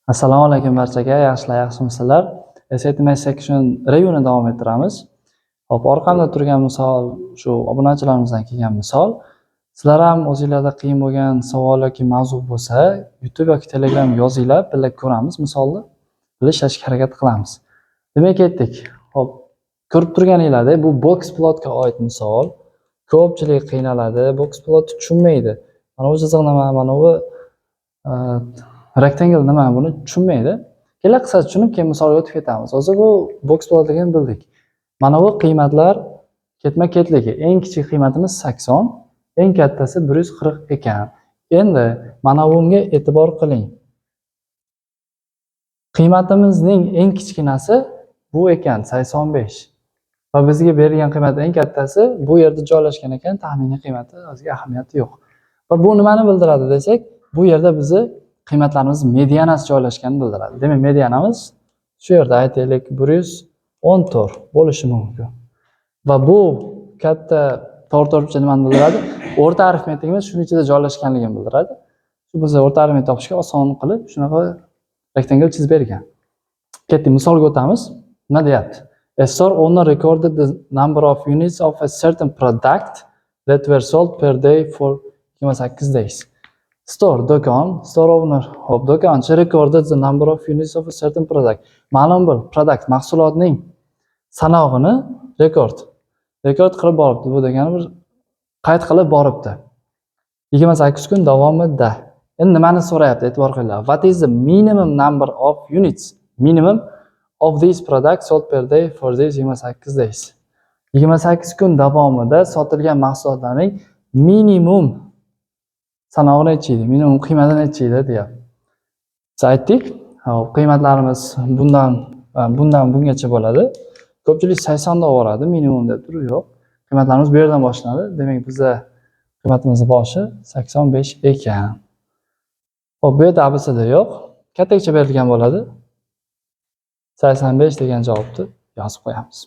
Assalomu alaykum barchaga, yaxshimisizlar? Asset section reviewni davom ettiramiz. Hop, orqamda turgan misol shu obunachilarimizdan kelgan misol. Sizlar ham o'zingizlarda qiyin bo'lgan savol yoki mavzu bo'lsa, YouTube yoki Telegram yozinglar, birga ko'ramiz misolni. Bilishga harakat qilamiz. Demak, ketdik. Hop, ko'rib turganingizlardek, bu box plotga oid misol. Ko'pchilik qiynaladi, box plot tushunmaydi. Mana bu chiziq nima, mana bu rectangle nima, buni tushunmaydi. Kelar qisqacha tushunib, keyin misolga o'tib ketamiz. Hozir bu box plotligini bildik. Mana bu qiymatlar ketma-ketligi. Eng kichik qiymatimiz 80, eng kattasi 140 ekan. Endi mana bunga e'tibor qiling. Qiymatimizning eng kichkinasi bu ekan 85. Va bizga berilgan qiymat eng kattasi bu yerda joylashgan ekan, taxminiy qiymati o'ziga ahamiyati yo'q. Va bu nimani bildiradi desak, bu yerda bizni qiymatlarimiz medianasi joylashganini bildiradi. Demak, medianamiz shu yerda aytaylik 114 bo'lishi mumkin. Va bu katta to'rtburchak nimani bildiradi? O'rta arifmetikimiz shuning ichida joylashganligini bildiradi. Shu biz o'rta arifmetik topishga oson qilib shunaqa rectangle chizib bergan. Ketdik, misolga o'tamiz. Nima deyapti? A store owner recorded the number of units of a certain product that were sold per day for 28 days. Store owner, hop, do'konchi recorded the number of units of a certain product. Ma'lum bir product, mahsulotning sanog'ini rekord qilib boribdi. Bu degani bir qayd qilib boribdi. 28 kun davomida. Endi nimani so'rayapti? E'tibor qilinglar. What is the minimum number of units? Minimum of these products sold per day for these 28 days. 28 kun davomida sotilgan mahsulotlarning minimum sanog'i necha edi? Minimum qiymati necha edi deyapti. Biz aytdik, qiymatlarimiz bundan bungacha bo'ladi. Ko'pchilik 80 da boradi, minimum deb turib yo'q. Qiymatlarimiz bu yerdan boshlanadi. Demak, bizda qiymatimizning boshi 85 ekan. Hop, bu yerda ABCD yo'q. Kattacha berilgan bo'ladi. 85 degan javobni yozib qo'yamiz.